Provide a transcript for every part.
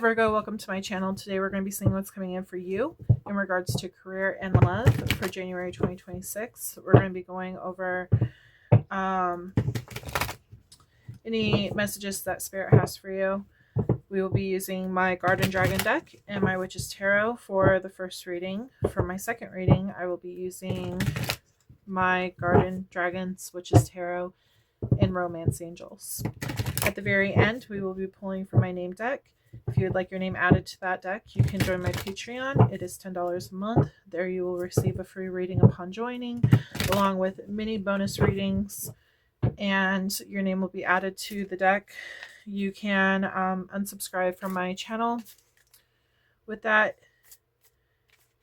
Virgo, welcome to my channel. Today we're going to be seeing what's coming in for you in regards to career and love for January 2026. We're going to be going over any messages that Spirit has for you. We will be using my Garden Dragon deck and my Witch's Tarot for the first reading. For my second reading, I will be using my Garden Dragons, Witch's Tarot, and Romance Angels. At the very end, we will be pulling from my name deck. If you would like your name added to that deck, you can join my Patreon. It is $10 a month. There you will receive a free reading upon joining, along with mini bonus readings, and your name will be added to the deck. You can unsubscribe from my channel with that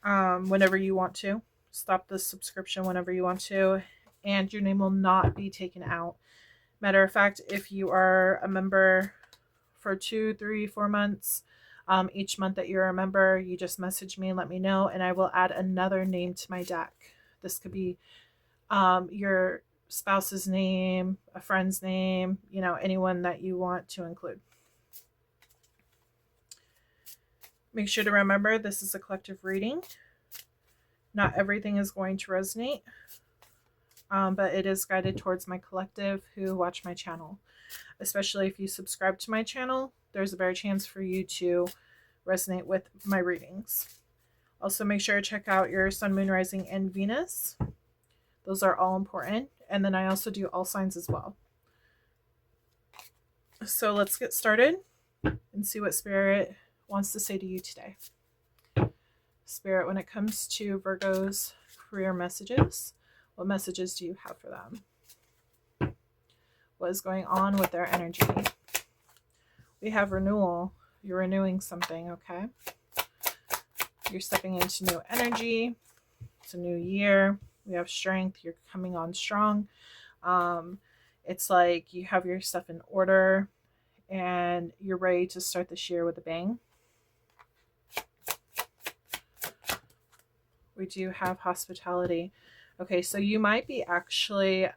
whenever you want to. Stop the subscription whenever you want to, and your name will not be taken out. Matter of fact, if you are a member for 2, 3, 4 months, each month that you're a member, you just message me and let me know, and I will add another name to my deck. This could be your spouse's name, a friend's name, you know, anyone that you want to include. Make sure to remember this is a collective reading. Not everything is going to resonate, but it is guided towards my collective who watch my channel. Especially if you subscribe to my channel, there's a better chance for you to resonate with my readings. Also, make sure to check out your Sun, Moon, Rising, and Venus. Those are all important. And then I also do all signs as well. So let's get started and see what Spirit wants to say to you today. Spirit, when it comes to Virgo's career messages, what messages do you have for them? What is going on with their energy? We have renewal. You're renewing something, okay? You're stepping into new energy. It's a new year. We have strength. You're coming on strong. It's like you have your stuff in order and you're ready to start this year with a bang. We do have hospitality. Okay, so you might be actually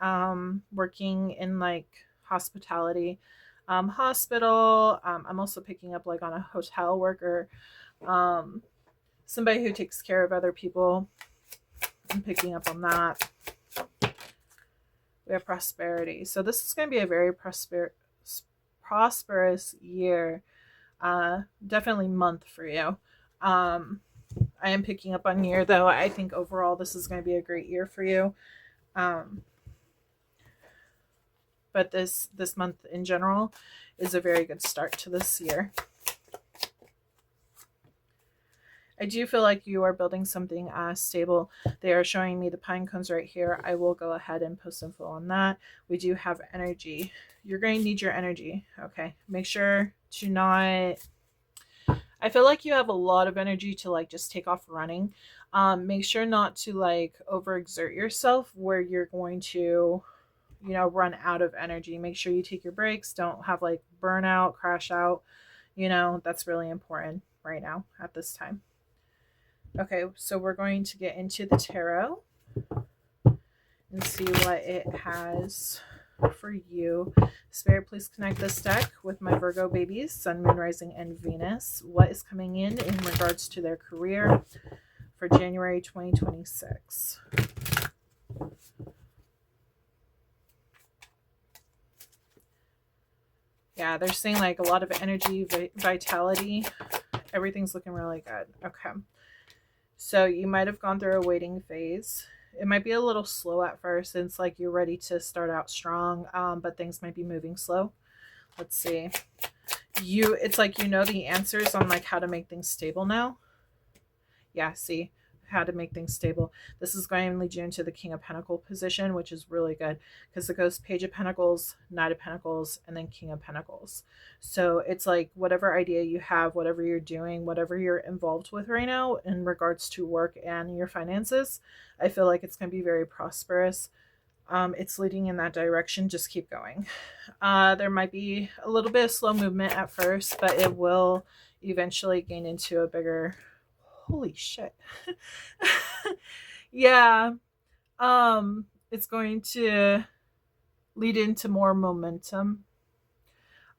working in like hospitality, hospital. I'm also picking up like on a hotel worker, somebody who takes care of other people. I'm picking up on that. We have prosperity. So this is going to be a very prosperous year. Definitely month for you. I am picking up on year, though. I think overall this is going to be a great year for you. But this month in general is a very good start to this year. I do feel like you are building something stable. They are showing me the pine cones right here. I will go ahead and post info on that. We do have energy. You're going to need your energy. Okay. Make sure to not... I feel like you have a lot of energy to like just take off running. Make sure not to like overexert yourself where you're going to, you know, run out of energy. Make sure you take your breaks. Don't have like burnout, crash out. You know, that's really important right now at this time. Okay, so we're going to get into the tarot and see what it has for you. Spirit, please connect this deck with my Virgo babies, Sun, Moon, Rising, and Venus. What is coming in regards to their career for January 2026? Yeah, they're saying like a lot of energy, vitality. Everything's looking really good. Okay. So you might have gone through a waiting phase. It might be a little slow at first. It's like you're ready to start out strong, but things might be moving slow. Let's see. It's like you know the answers on like how to make things stable now. Yeah, see how to make things stable. This is going to lead you into the King of Pentacles position, which is really good because it goes Page of Pentacles, Knight of Pentacles, and then King of Pentacles. So it's like whatever idea you have, whatever you're doing, whatever you're involved with right now in regards to work and your finances, I feel like it's going to be very prosperous. It's leading in that direction. Just keep going. There might be a little bit of slow movement at first, but it will eventually gain into a bigger... Holy shit. Yeah. It's going to lead into more momentum.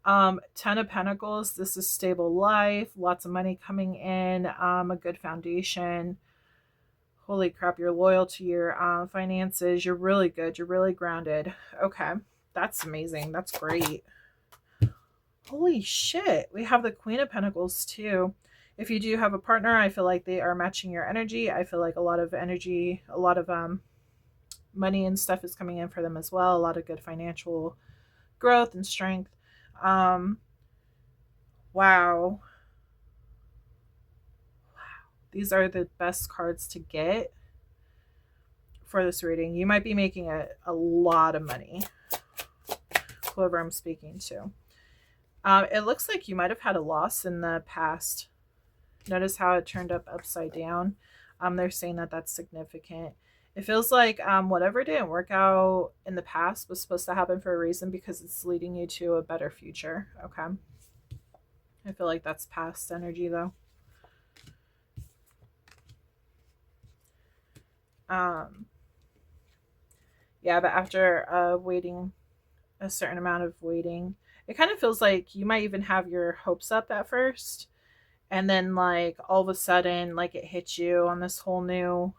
Ten of Pentacles, this is stable life, lots of money coming in, a good foundation. Holy crap, you're loyal to your finances. You're really good. You're really grounded. Okay, that's amazing. That's great. Holy shit. We have the Queen of Pentacles too. If you do have a partner, I feel like they are matching your energy. I feel like a lot of energy, a lot of money and stuff is coming in for them as well. A lot of good financial growth and strength. Wow. These are the best cards to get for this reading. You might be making a lot of money, whoever I'm speaking to. It looks like you might have had a loss in the past. Notice how it turned up upside down. They're saying that that's significant. It feels like whatever didn't work out in the past was supposed to happen for a reason, because it's leading you to a better future. Okay. I feel like that's past energy though. Yeah, but after waiting a certain amount of waiting, it kind of feels like you might even have your hopes up at first, and then like all of a sudden like it hits you on this whole new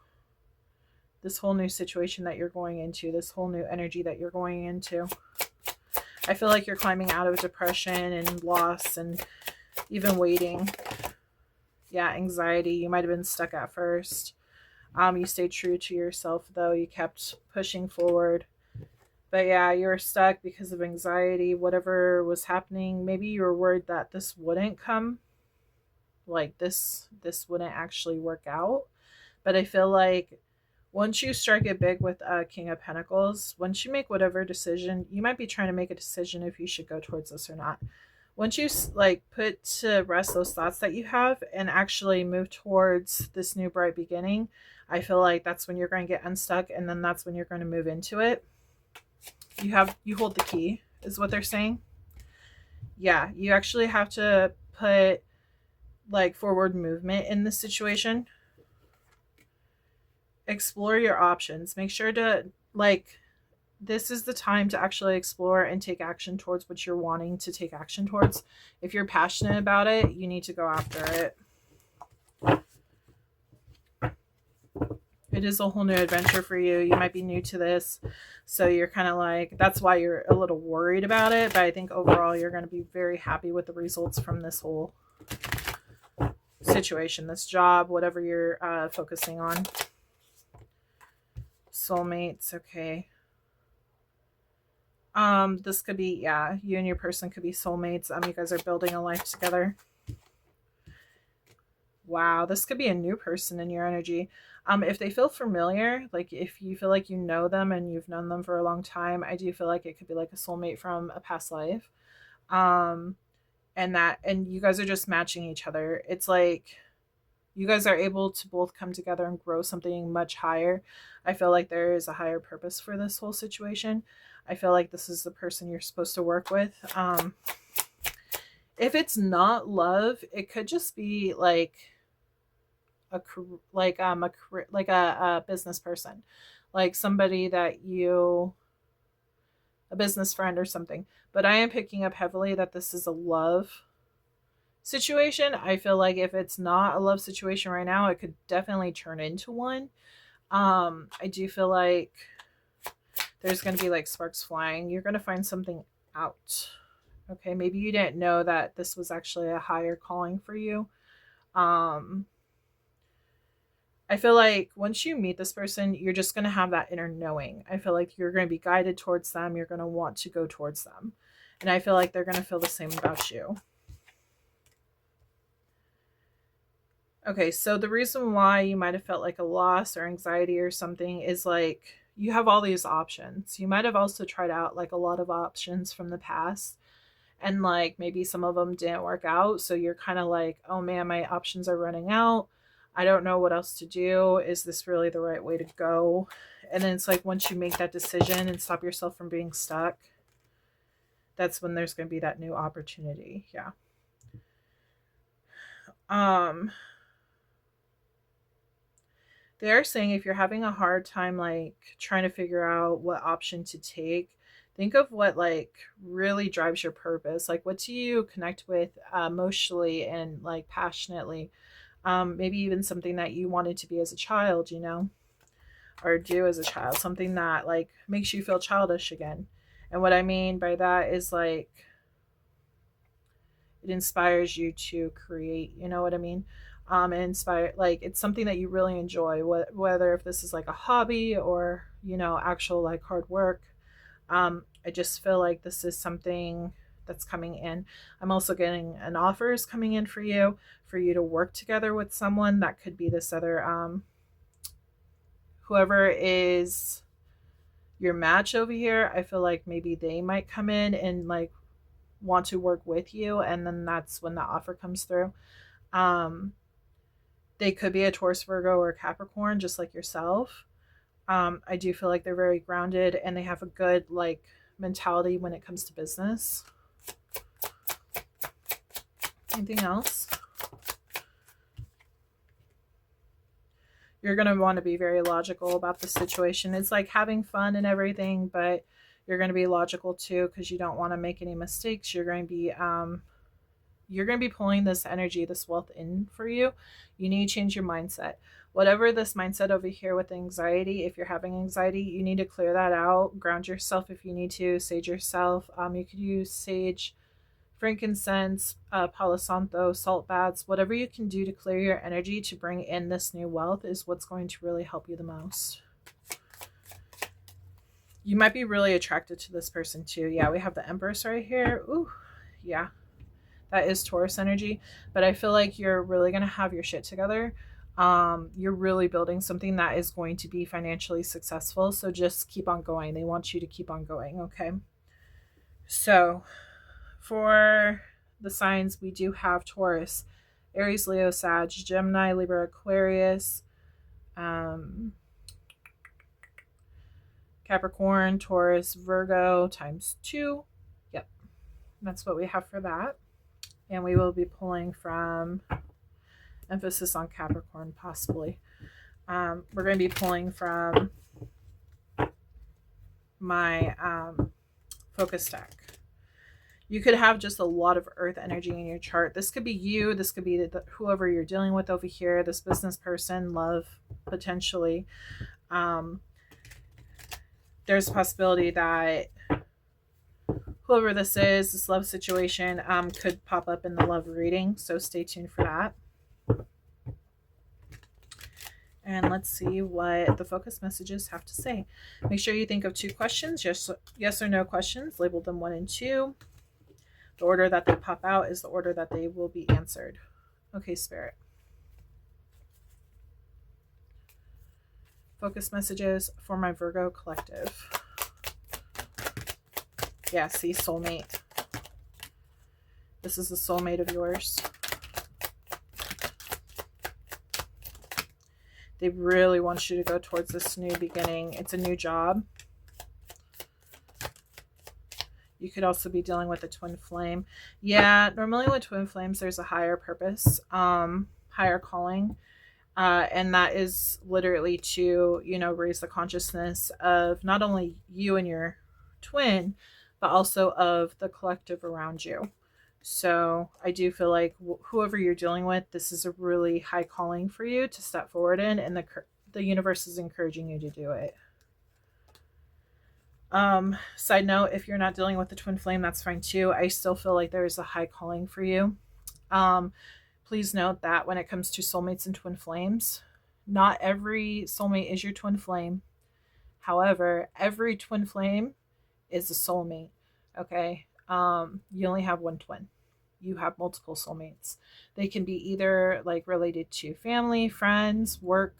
situation that you're going into, this whole new energy that you're going into. I feel like you're climbing out of depression and loss and even waiting. Yeah, anxiety. You might have been stuck at first. You stayed true to yourself though. You kept pushing forward. But yeah, you were stuck because of anxiety, whatever was happening. Maybe you were worried that this wouldn't come. Like this wouldn't actually work out. But I feel like once you strike it big with King of Pentacles, once you make whatever decision, you might be trying to make a decision if you should go towards this or not. Once you like put to rest those thoughts that you have and actually move towards this new bright beginning, I feel like that's when you're going to get unstuck, and then that's when you're going to move into it. You hold the key is what they're saying. Yeah, you actually have to put like forward movement in this situation. Explore your options. Make sure to like, this is the time to actually explore and take action towards what you're wanting to take action towards. If you're passionate about it, you need to go after it. It is a whole new adventure for you. You might be new to this, so you're kind of like, that's why you're a little worried about it. But I think overall you're going to be very happy with the results from this whole situation, this job, whatever you're focusing on. Soulmates. Okay. This could be, yeah, you and your person could be soulmates. You guys are building a life together. Wow, this could be a new person in your energy. If they feel familiar, like if you feel like you know them and you've known them for a long time, I do feel like it could be like a soulmate from a past life. And you guys are just matching each other. It's like you guys are able to both come together and grow something much higher. I feel like there is a higher purpose for this whole situation. I feel like this is the person you're supposed to work with. If it's not love, it could just be like a business person, like somebody that a business friend or something. But I am picking up heavily that this is a love situation. I feel like if it's not a love situation right now, it could definitely turn into one. I do feel like there's going to be like sparks flying. You're going to find something out. Okay, maybe you didn't know that this was actually a higher calling for you. I feel like once you meet this person, you're just going to have that inner knowing. I feel like you're going to be guided towards them. You're going to want to go towards them. And I feel like they're going to feel the same about you. Okay, so the reason why you might have felt like a loss or anxiety or something is like you have all these options. You might have also tried out like a lot of options from the past, and like maybe some of them didn't work out. So you're kind of like, oh man, my options are running out. I don't know what else to do. Is this really the right way to go? And then it's like once you make that decision and stop yourself from being stuck, that's when there's going to be that new opportunity. Yeah. They're saying if you're having a hard time like trying to figure out what option to take, Think of what like really drives your purpose. Like what do you connect with emotionally and like passionately? Maybe even something that you wanted to be as a child, you know, or do as a child, something that like makes you feel childish again. And what I mean by that is like it inspires you to create, you know what I mean? And inspire, like it's something that you really enjoy, whether if this is like a hobby or, you know, actual like hard work. I just feel like this is something that's coming in. I'm also getting an offer is coming in for you to work together with someone. That could be this other whoever is your match over here. I feel like maybe they might come in and like want to work with you, and then that's when the offer comes through. Um, they could be a Taurus, Virgo, or Capricorn, just like yourself. I do feel like they're very grounded and they have a good like mentality when it comes to business. Anything else? You're going to want to be very logical about the situation. It's like having fun and everything, but you're going to be logical too because you don't want to make any mistakes. You're going to be pulling this energy, this wealth in for you. You need to change your mindset. Whatever this mindset over here with anxiety, if you're having anxiety, you need to clear that out. Ground yourself if you need to. Sage yourself. You could use sage, frankincense, Palo Santo, salt baths. Whatever you can do to clear your energy to bring in this new wealth is what's going to really help you the most. You might be really attracted to this person too. Yeah, we have the Empress right here. Ooh, yeah. That is Taurus energy, but I feel like you're really going to have your shit together. You're really building something that is going to be financially successful. So just keep on going. They want you to keep on going. Okay. So for the signs, we do have Taurus, Aries, Leo, Sag, Gemini, Libra, Aquarius, Capricorn, Taurus, Virgo ×2. Yep. That's what we have for that. And we will be pulling from emphasis on Capricorn, possibly. We're going to be pulling from my focus deck. You could have just a lot of earth energy in your chart. This could be you. This could be whoever you're dealing with over here, this business person, love, potentially. There's a possibility that whoever this is, this love situation, could pop up in the love reading. So stay tuned for that. And let's see what the focus messages have to say. Make sure you think of 2 questions, yes or no questions. Label them 1 and 2. The order that they pop out is the order that they will be answered. Okay, Spirit. Focus messages for my Virgo collective. Yeah, see, soulmate. This is the soulmate of yours. They really want you to go towards this new beginning. It's a new job. You could also be dealing with a twin flame. Yeah, normally with twin flames, there's a higher purpose, higher calling. And that is literally to, you know, raise the consciousness of not only you and your twin, but also of the collective around you. So I do feel like whoever you're dealing with, this is a really high calling for you to step forward in, and the universe is encouraging you to do it. Side note, if you're not dealing with the twin flame, that's fine too. I still feel like there is a high calling for you. Please note that when it comes to soulmates and twin flames, not every soulmate is your twin flame. However, every twin flame is a soulmate. Okay. You only have one twin. You have multiple soulmates. They can be either like related to family, friends, work.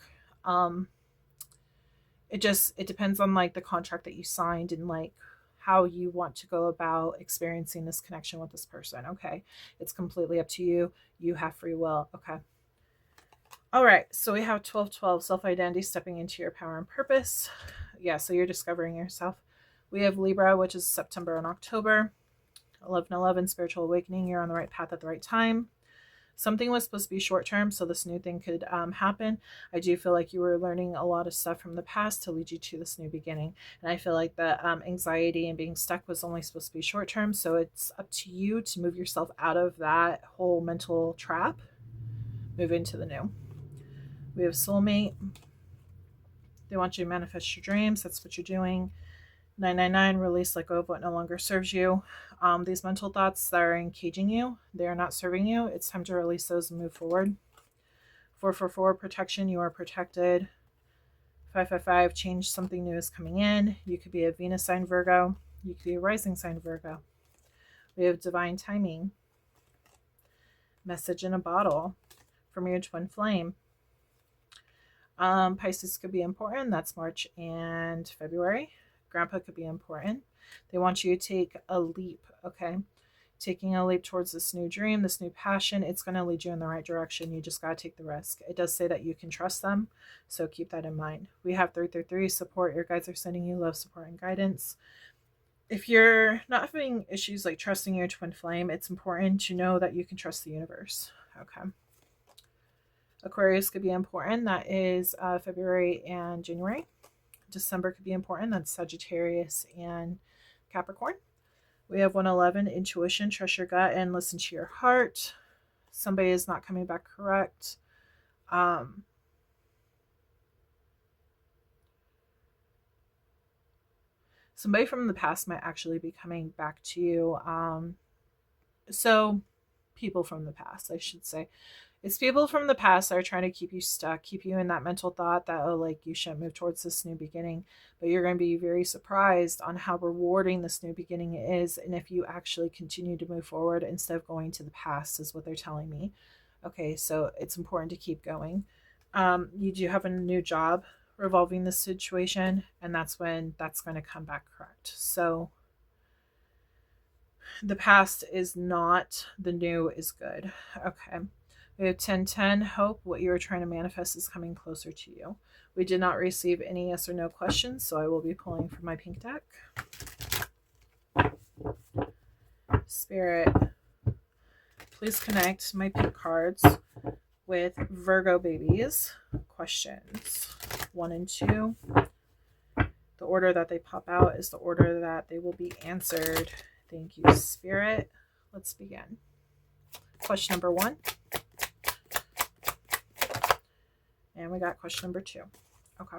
It depends on like the contract that you signed and like how you want to go about experiencing this connection with this person. Okay. It's completely up to you. You have free will. Okay. All right. So we have 12/12, self-identity, stepping into your power and purpose. Yeah. So you're discovering yourself. We have Libra, which is September and October. 11/11, spiritual awakening. You're on the right path at the right time. Something was supposed to be short term, so this new thing could happen. I do feel like you were learning a lot of stuff from the past to lead you to this new beginning. And I feel like the anxiety and being stuck was only supposed to be short term. So it's up to you to move yourself out of that whole mental trap, move into the new. We have Soulmate. They want you to manifest your dreams. That's what you're doing. 999, release, let go of what no longer serves you. These mental thoughts that are encaging you, they are not serving you. It's time to release those and move forward. 444, protection, you are protected. 555, change, something new is coming in. You could be a Venus sign Virgo. You could be a rising sign Virgo. We have divine timing. Message in a bottle from your twin flame. Pisces could be important. That's March and February. Grandpa could be important. They want you to take a leap, okay? Taking a leap towards this new dream, this new passion, it's going to lead you in the right direction. You just got to take the risk. It does say that you can trust them, so keep that in mind. We have 333, support. Your guides are sending you love, support, and guidance. If you're not having issues like trusting your twin flame, it's important to know that you can trust the universe, okay? Aquarius could be important. That is February and January. December could be important. That's Sagittarius and Capricorn. We have 111, intuition, trust your gut and listen to your heart. Somebody is not coming back correct. Somebody from the past might actually be coming back to you. So people from the past, I should say. It's people from the past that are trying to keep you stuck, keep you in that mental thought that, oh, like you shouldn't move towards this new beginning. But you're going to be very surprised on how rewarding this new beginning is. And if you actually continue to move forward instead of going to the past, is what they're telling me. Okay, so it's important to keep going. You do have a new job revolving this situation, and that's when that's going to come back correct. So the past is not, the new is good. Okay. We have 1010, hope, what you are trying to manifest is coming closer to you. We did not receive any yes or no questions, so I will be pulling from my pink deck. Spirit, please connect my pink cards with Virgo babies. Questions 1 and 2. The order that they pop out is the order that they will be answered. Thank you, Spirit. Let's begin. Question number 1. And we got question number 2. Okay.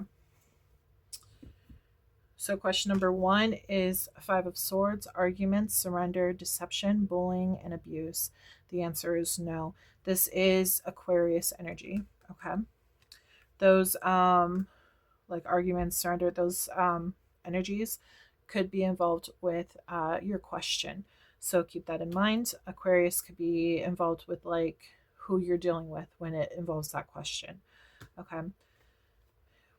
So question number 1 is 5 of Swords, arguments, surrender, deception, bullying, and abuse. The answer is no. This is Aquarius energy. Okay. Those like arguments, surrender, those energies could be involved with your question. So keep that in mind. Aquarius could be involved with like who you're dealing with when it involves that question. Okay.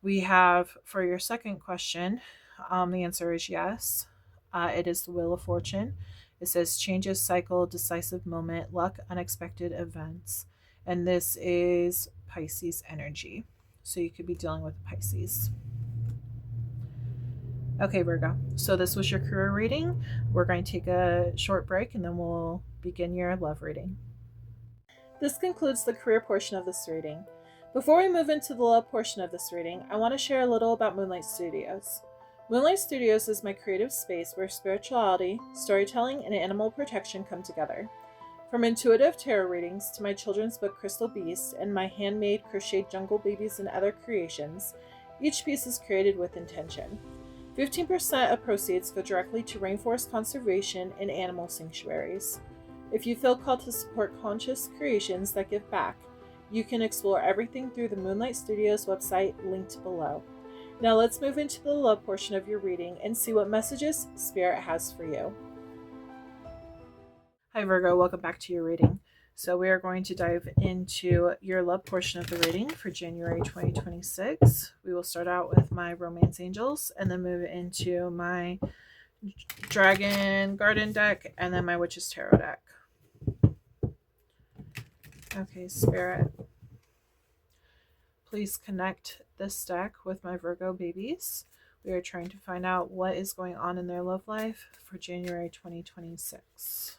We have for your second question, the answer is yes. It is the Wheel of Fortune. It says changes, cycle, decisive moment, luck, unexpected events. And this is Pisces energy. So you could be dealing with Pisces. Okay, Virgo. So this was your career reading. We're going to take a short break and then we'll begin your love reading. This concludes the career portion of this reading. Before we move into the love portion of this reading, I want to share a little about Moonlight Studios. Moonlight Studios is my creative space where spirituality, storytelling, and animal protection come together. From intuitive tarot readings to my children's book Crystal Beast and my handmade crocheted jungle babies and other creations, each piece is created with intention. 15% of proceeds go directly to rainforest conservation and animal sanctuaries. If you feel called to support conscious creations that give back, you can explore everything through the Moonlight Studios website linked below. Now let's move into the love portion of your reading and see what messages Spirit has for you. Hi Virgo, welcome back to your reading. So we are going to dive into your love portion of the reading for January 2026. We will start out with my romance angels and then move into my dragon garden deck and then my witch's tarot deck. Okay, Spirit, please connect this deck with my Virgo babies. We are trying to find out what is going on in their love life for January 2026.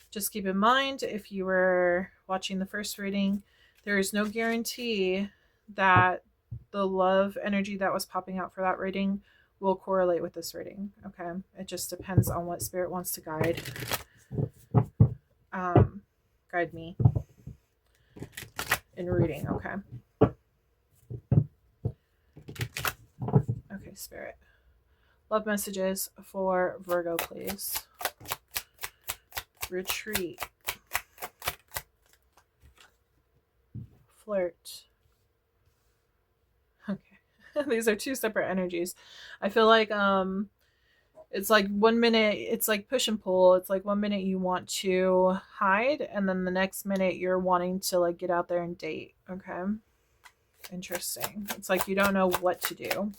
Just keep in mind, if you were watching the first reading, there is no guarantee that the love energy that was popping out for that reading will correlate with this reading. Okay, it just depends on what spirit wants to guide me in reading. Okay. Okay, spirit. Love messages for Virgo, please. Retreat. Flirt. Okay. These are two separate energies. I feel like it's like 1 minute it's like push and pull. It's like 1 minute you want to hide, and then the next minute you're wanting to like get out there and date. Okay. Interesting. It's like you don't know what to do.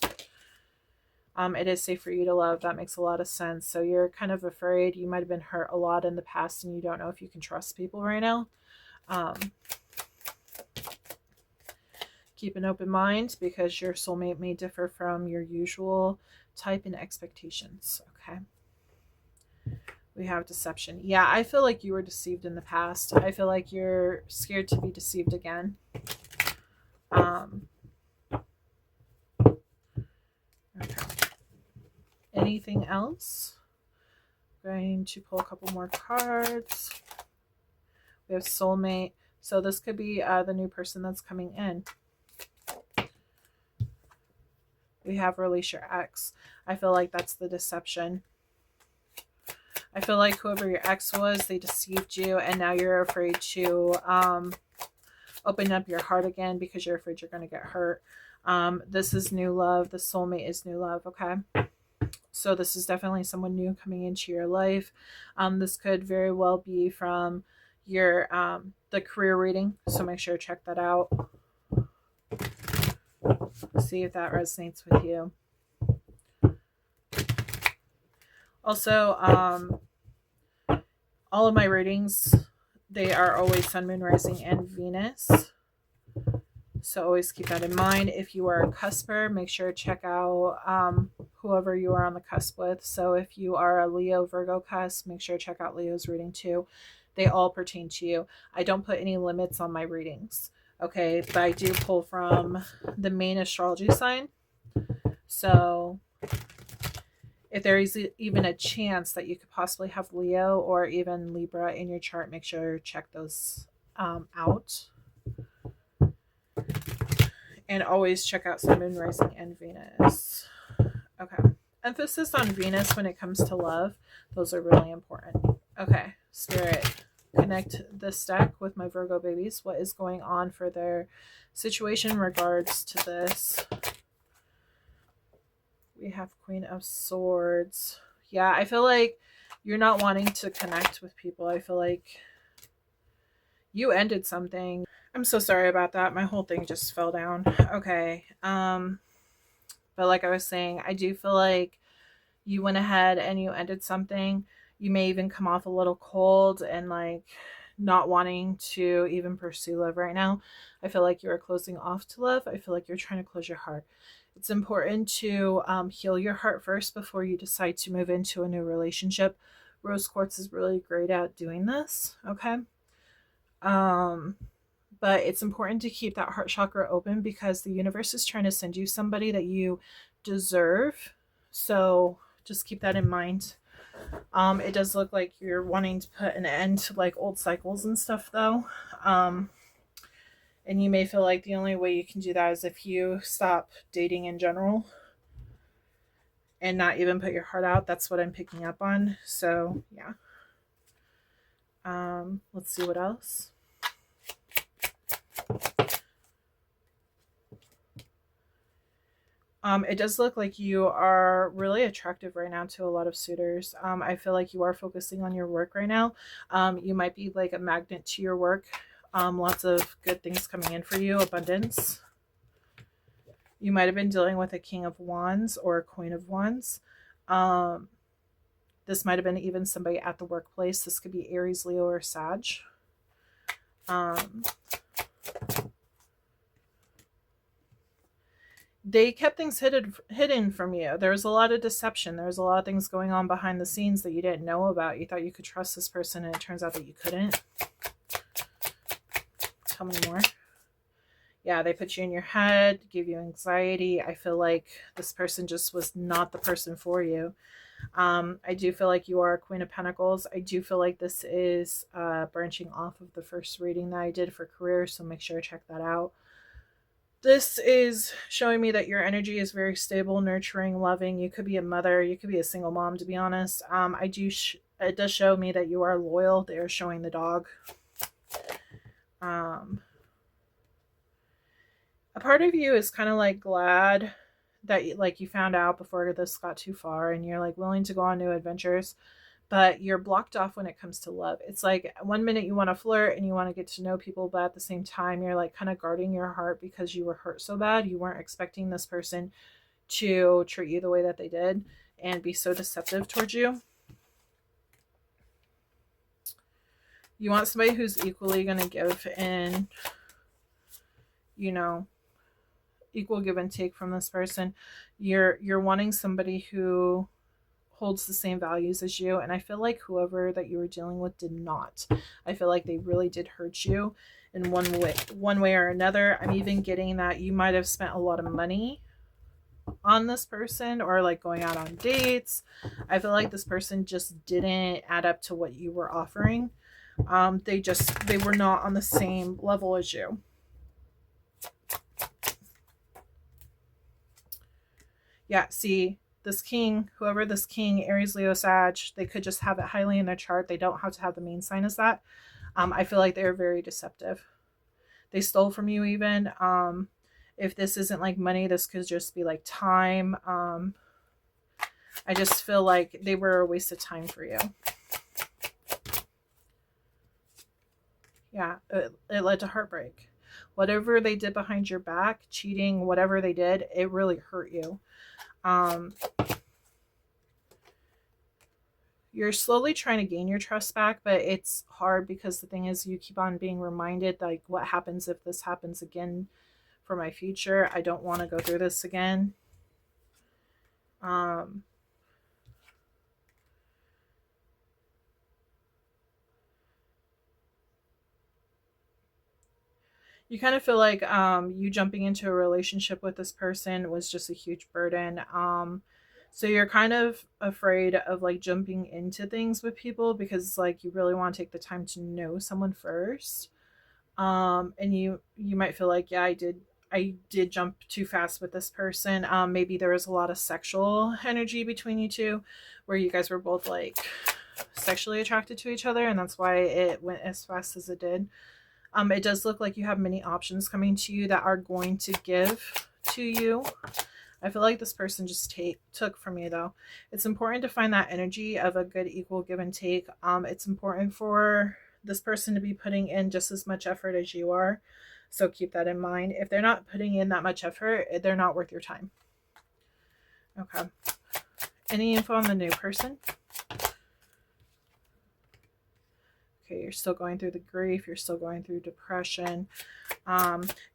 It is safe for you to love. That makes a lot of sense. So you're kind of afraid. You might have been hurt a lot in the past and you don't know if you can trust people right now. Keep an open mind because your soulmate may differ from your usual type and expectations. Okay. We have deception. Yeah, I feel like you were deceived in the past. I feel like you're scared to be deceived again. Okay. Anything else? I'm going to pull a couple more cards. We have soulmate. So this could be the new person that's coming in. We have release your ex. I feel like that's the deception. I feel like whoever your ex was, they deceived you, and now you're afraid to open up your heart again because you're afraid you're going to get hurt. This is new love. The soulmate is new love. Okay. So this is definitely someone new coming into your life. This could very well be from your the career reading. So make sure to check that out. See if that resonates with you. Also, all of my readings, they are always Sun, Moon, Rising, and Venus. So always keep that in mind. If you are a cusper, make sure to check out whoever you are on the cusp with. So if you are a Leo, Virgo cusp, make sure to check out Leo's reading too. They all pertain to you. I don't put any limits on my readings. Okay, but I do pull from the main astrology sign. So if there is even a chance that you could possibly have Leo or even Libra in your chart, make sure to check those out. And always check out Sun, Moon, Rising, and Venus. Okay. Emphasis on Venus when it comes to love. Those are really important. Okay. Spirit, connect this deck with my Virgo babies. What is going on for their situation in regards to this? We have Queen of Swords. Yeah, I feel like you're not wanting to connect with people. I feel like you ended something. I'm so sorry about that. My whole thing just fell down. Okay. But like I was saying, I do feel like you went ahead and you ended something. You may even come off a little cold and like not wanting to even pursue love right now. I feel like you are closing off to love. I feel like you're trying to close your heart. It's important to heal your heart first before you decide to move into a new relationship. Rose quartz is really great at doing this. Okay. But it's important to keep that heart chakra open because the universe is trying to send you somebody that you deserve. So just keep that in mind. It does look like you're wanting to put an end to like old cycles and stuff though. And you may feel like the only way you can do that is if you stop dating in general and not even put your heart out. That's what I'm picking up on. So yeah. Let's see what else. It does look like you are really attractive right now to a lot of suitors. I feel like you are focusing on your work right now. You might be like a magnet to your work. Lots of good things coming in for you. Abundance. You might have been dealing with a King of Wands or a Queen of Wands. This might have been even somebody at the workplace. This could be Aries, Leo, or Sag. they kept things hidden from you. There was a lot of deception. There was a lot of things going on behind the scenes that you didn't know about. You thought you could trust this person, and it turns out that you couldn't. Tell me more. Yeah, they put you in your head, give you anxiety. I feel like this person just was not the person for you. I do feel like you are a Queen of Pentacles. I do feel like this is branching off of the first reading that I did for career, so make sure to check that out. This is showing me that your energy is very stable, nurturing, loving. You could be a mother. You could be a single mom, to be honest. It does show me that you are loyal. They are showing the dog. A part of you is kind of like glad that like you found out before this got too far, and you're like willing to go on new adventures, but you're blocked off when it comes to love. It's like one minute you want to flirt and you want to get to know people, but at the same time you're like kind of guarding your heart because you were hurt so bad. You weren't expecting this person to treat you the way that they did and be so deceptive towards you. You want somebody who's equally going to give and, you know, equal give and take from this person. You're wanting somebody who holds the same values as you, and I feel like whoever that you were dealing with did not. I feel like they really did hurt you in one way or another. I'm even getting that you might have spent a lot of money on this person, or like going out on dates. I feel like this person just didn't add up to what you were offering. They were not on the same level as you. Yeah, see, this king, whoever this king, Aries, Leo, Sag, they could just have it highly in their chart. They don't have to have the main sign as that. I feel like they're very deceptive. They stole from you even. If this isn't like money, this could just be like time. I just feel like they were a waste of time for you. Yeah, it led to heartbreak. Whatever they did behind your back, cheating, whatever they did, it really hurt you. You're slowly trying to gain your trust back, but it's hard because the thing is you keep on being reminded, like, what happens if this happens again for my future? I don't want to go through this again. You kind of feel like you jumping into a relationship with this person was just a huge burden. So you're kind of afraid of like jumping into things with people because like you really want to take the time to know someone first. And you might feel like, yeah, I did jump too fast with this person. Maybe there was a lot of sexual energy between you two where you guys were both like sexually attracted to each other, and that's why it went as fast as it did. It does look like you have many options coming to you that are going to give to you. I feel like this person just took from you, though. It's important to find that energy of a good equal give and take. It's important for this person to be putting in just as much effort as you are. So keep that in mind. If they're not putting in that much effort, they're not worth your time. Okay. Any info on the new person? Okay, you're still going through the grief. You're still going through depression.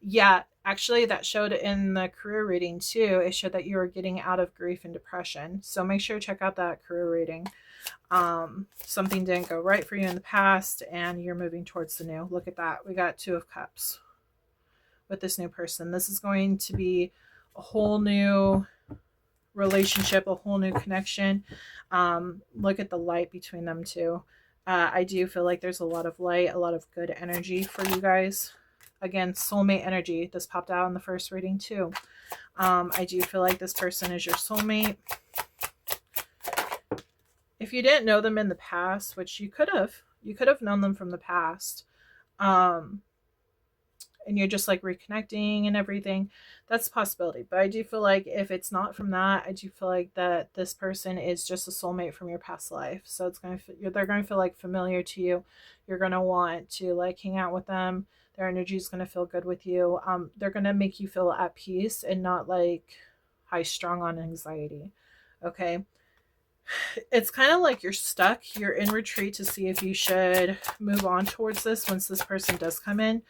Yeah, actually that showed in the career reading too. It showed that you were getting out of grief and depression. So make sure to check out that career reading. Something didn't go right for you in the past and you're moving towards the new. Look at that. We got 2 of Cups with this new person. This is going to be a whole new relationship, a whole new connection. Look at the light between them two. I do feel like there's a lot of light, a lot of good energy for you guys. Again, soulmate energy. This popped out in the first reading too. I do feel like this person is your soulmate. If you didn't know them in the past, which you could have known them from the past. And you're just like reconnecting and everything, that's a possibility. But I do feel like if it's not from that, I do feel like that this person is just a soulmate from your past life. So it's going to, they're going to feel like familiar to you. You're going to want to like hang out with them. Their energy is going to feel good with you. They're going to make you feel at peace and not like high strung on anxiety. Okay. It's kind of like you're stuck. You're in retreat to see if you should move on towards this once this person does come in.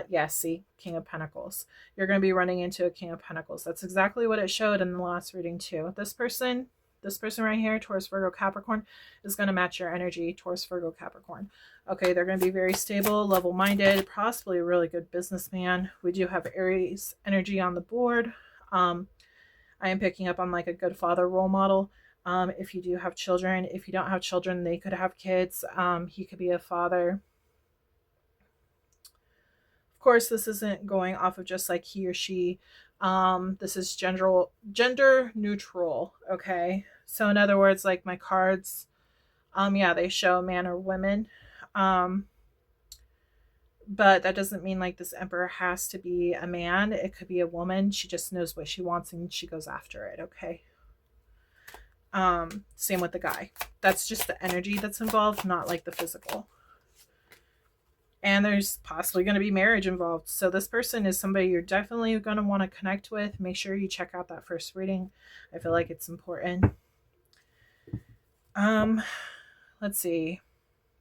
Yeah, see, King of Pentacles. You're going to be running into a King of Pentacles. That's exactly what it showed in the last reading too. This person right here, Taurus, Virgo, Capricorn, is going to match your energy, Taurus, Virgo, Capricorn. Okay, they're going to be very stable, level-minded, possibly a really good businessman. We do have Aries energy on the board. I am picking up on like a good father role model. If you do have children, if you don't have children, they could have kids. He could be a father. Of course, this isn't going off of just like he or she. This is gender neutral. Okay. So in other words, like my cards, yeah, they show man or women. But that doesn't mean like this emperor has to be a man. It could be a woman. She just knows what she wants and she goes after it. Okay. Same with the guy. That's just the energy that's involved, not like the physical. And there's possibly going to be marriage involved. So this person is somebody you're definitely going to want to connect with. Make sure you check out that first reading. I feel like it's important. Let's see.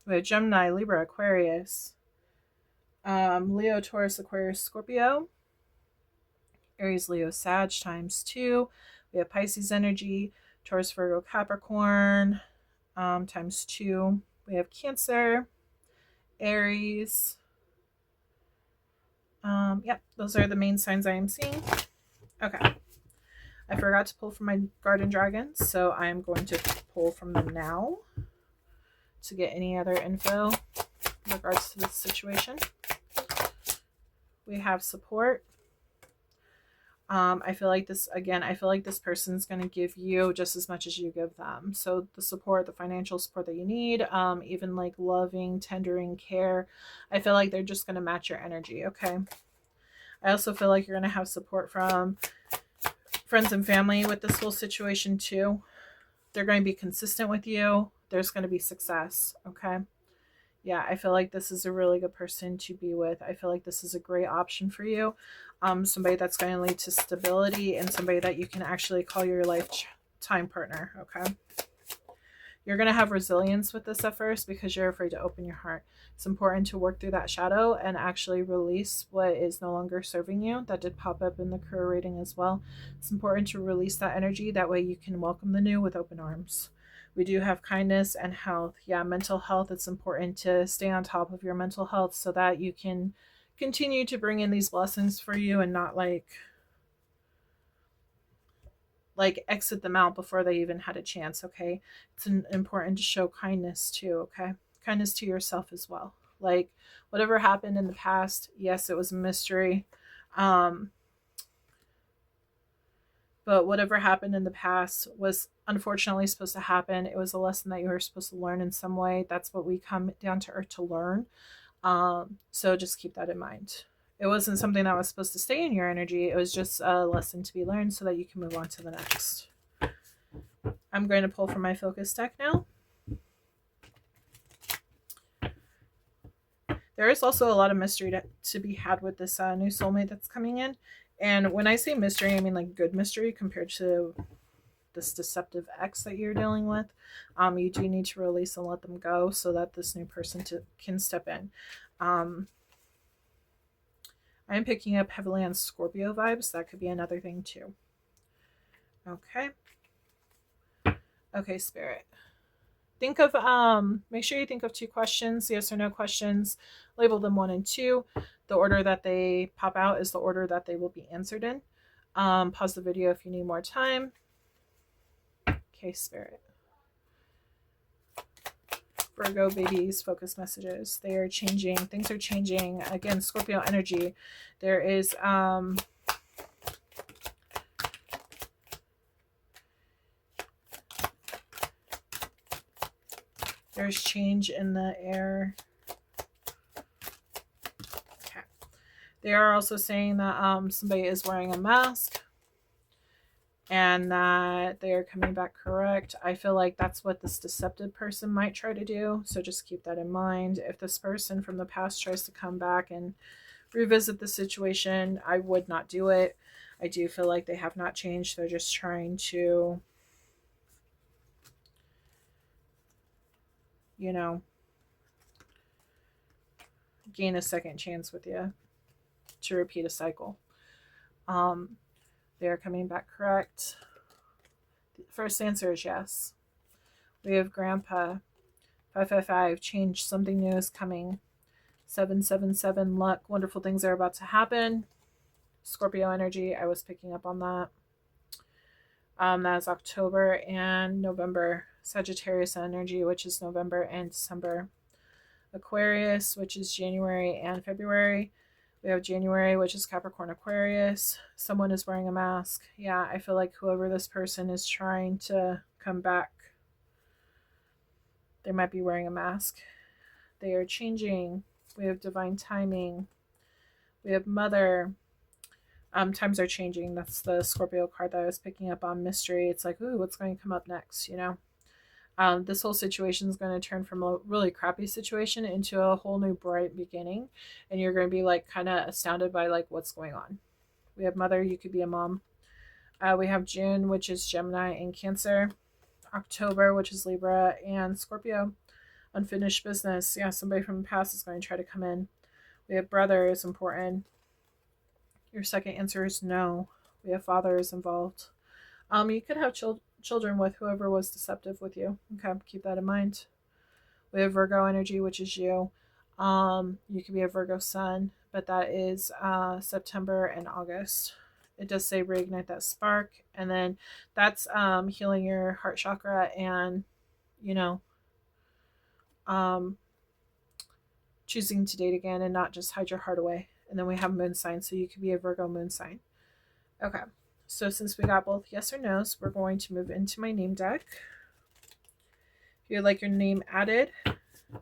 We have Gemini, Libra, Aquarius, Leo, Taurus, Aquarius, Scorpio, Aries, Leo, Sag ×2. We have Pisces energy, Taurus, Virgo, Capricorn ×2. We have Cancer, Aries. Yep, those are the main signs I am seeing. Okay. I forgot to pull from my garden dragons, so I am going to pull from them now to get any other info in regards to this situation. We have support. I feel like this person's going to give you just as much as you give them. So the support, the financial support that you need, even like loving, tendering care, I feel like they're just going to match your energy. Okay. I also feel like you're going to have support from friends and family with this whole situation too. They're going to be consistent with you. There's going to be success. Okay. Yeah, I feel like this is a really good person to be with. I feel like this is a great option for you. Somebody that's going to lead to stability and somebody that you can actually call your lifetime partner. Okay. You're going to have resilience with this at first because you're afraid to open your heart. It's important to work through that shadow and actually release what is no longer serving you. That did pop up in the career rating as well. It's important to release that energy. That way you can welcome the new with open arms. We do have kindness and health. Yeah, mental health. It's important to stay on top of your mental health so that you can continue to bring in these blessings for you and not like exit them out before they even had a chance. Okay. It's important to show kindness too. Okay. Kindness to yourself as well. Like whatever happened in the past, yes, it was a mystery. But whatever happened in the past was unfortunately supposed to happen. It was a lesson that you were supposed to learn in some way. That's what we come down to earth to learn. So just keep that in mind. It wasn't something that was supposed to stay in your energy. It was just a lesson to be learned so that you can move on to the next. I'm going to pull from my focus deck now. There is also a lot of mystery to be had with this new soulmate that's coming in. And when I say mystery, I mean like good mystery compared to this deceptive ex that you're dealing with. You do need to release and let them go so that this new person can step in. I am picking up heavily on Scorpio vibes. That could be another thing too. Okay. Okay, Spirit. Think of, make sure you think of 2 questions, yes or no questions. Label them 1 and 2. The order that they pop out is the order that they will be answered in. Pause the video if you need more time. Okay, Spirit. Virgo babies, focus messages. They are changing. Things are changing. Again, Scorpio energy. There is there's change in the air. Okay. They are also saying that somebody is wearing a mask and that they are coming back correct. I feel like that's what this deceptive person might try to do. So just keep that in mind. If this person from the past tries to come back and revisit the situation, I would not do it. I do feel like they have not changed. They're just trying to you know, gain a second chance with you to repeat a cycle. They are coming back correct. The first answer is yes. We have Grandpa. 555, change, something new is coming. 777, luck, wonderful things are about to happen. Scorpio energy, I was picking up on that. That is October and November. Sagittarius energy, which is November and December. Aquarius, which is January and February. We have January, which is Capricorn Aquarius. Someone is wearing a mask. Yeah, I feel like whoever this person is trying to come back, they might be wearing a mask. They are changing. We have divine timing. We have mother. Times are changing. That's the Scorpio card that I was picking up on. Mystery. It's like, ooh, what's going to come up next, you know? This whole situation is going to turn from a really crappy situation into a whole new bright beginning. And you're going to be like kind of astounded by like what's going on. We have mother. You could be a mom. We have June, which is Gemini and Cancer. October, which is Libra and Scorpio. Unfinished business. Yeah, somebody from the past is going to try to come in. We have brother is important. Your second answer is no. We have father is involved. You could have children with whoever was deceptive with you. Okay, keep that in mind. We have Virgo energy, which is you. You could be a Virgo sun, but that is September and August. It does say reignite that spark, and then that's healing your heart chakra and, you know, choosing to date again and not just hide your heart away. And then we have moon sign, so you could be a Virgo moon sign. Okay, so since we got both yes or no's, we're going to move into my name deck. If you'd like your name added,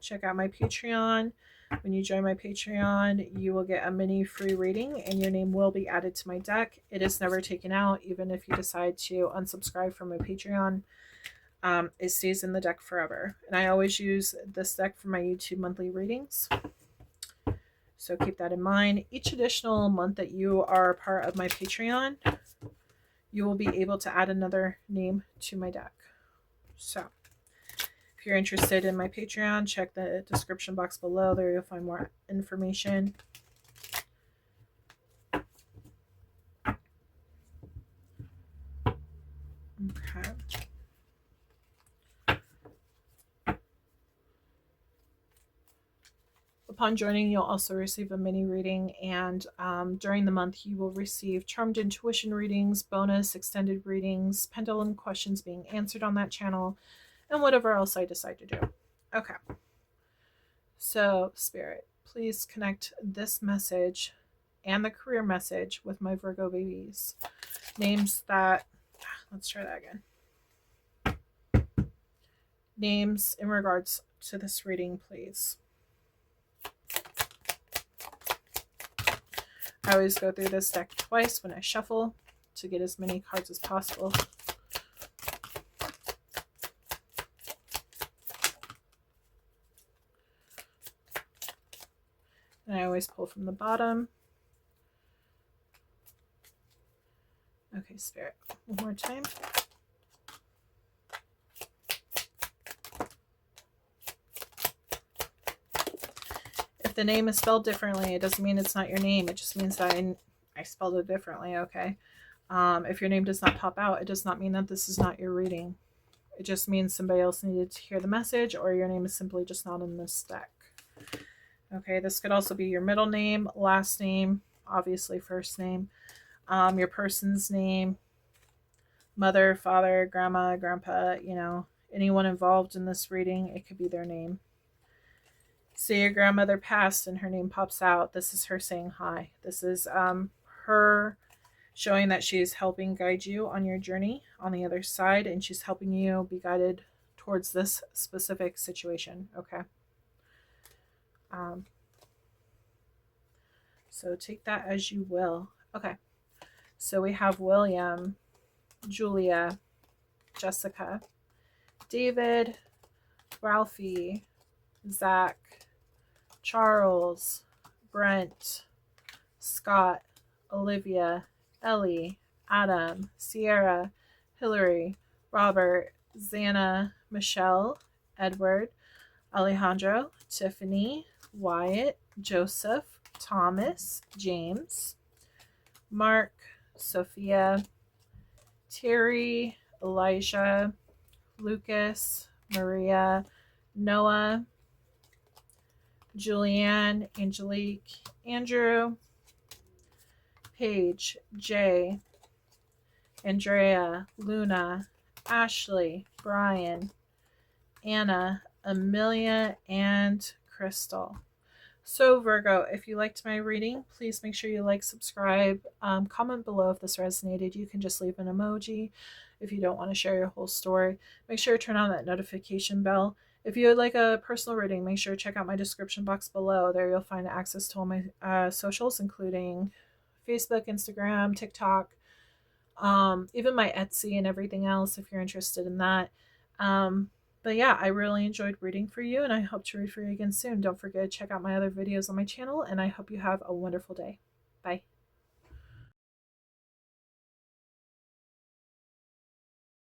check out my Patreon. When you join my Patreon, you will get a mini free reading and your name will be added to my deck. It is never taken out, even if you decide to unsubscribe from my Patreon. It stays in the deck forever. And I always use this deck for my YouTube monthly readings. So keep that in mind. Each additional month that you are a part of my Patreon, you will be able to add another name to my deck. So if you're interested in my Patreon, check the description box below. There you'll find more information. Okay. Upon joining, you'll also receive a mini reading, and during the month, you will receive charmed intuition readings, bonus extended readings, pendulum questions being answered on that channel, and whatever else I decide to do. Okay. So, Spirit, please connect this message and the career message with my Virgo babies. Names that, let's try that again. Names in regards to this reading, please. I always go through this deck twice when I shuffle to get as many cards as possible. And I always pull from the bottom. Okay, Spirit, one more time. If the name is spelled differently, it doesn't mean it's not your name. It just means that I spelled it differently, okay? If your name does not pop out, it does not mean that this is not your reading. It just means somebody else needed to hear the message, or your name is simply just not in this deck. Okay, this could also be your middle name, last name, obviously first name, your person's name, mother, father, grandma, grandpa, you know, anyone involved in this reading, it could be their name. Say your grandmother passed and her name pops out. This is her saying hi. This is her showing that she's helping guide you on your journey on the other side, and she's helping you be guided towards this specific situation, okay? So take that as you will. Okay, so we have William, Julia, Jessica, David, Ralphie, Zach, Charles, Brent, Scott, Olivia, Ellie, Adam, Sierra, Hillary, Robert, Xana, Michelle, Edward, Alejandro, Tiffany, Wyatt, Joseph, Thomas, James, Mark, Sophia, Terry, Elijah, Lucas, Maria, Noah, Julianne, Angelique, Andrew, Paige, Jay, Andrea, Luna, Ashley, Brian, Anna, Amelia, and Crystal. So Virgo, if you liked my reading, please make sure you like, subscribe, comment below if this resonated. You can just leave an emoji if you don't want to share your whole story. Make sure to turn on that notification bell. If you would like a personal reading, make sure to check out my description box below. There you'll find access to all my socials, including Facebook, Instagram, TikTok, even my Etsy and everything else if you're interested in that. But yeah, I really enjoyed reading for you, and I hope to read for you again soon. Don't forget to check out my other videos on my channel, and I hope you have a wonderful day. Bye.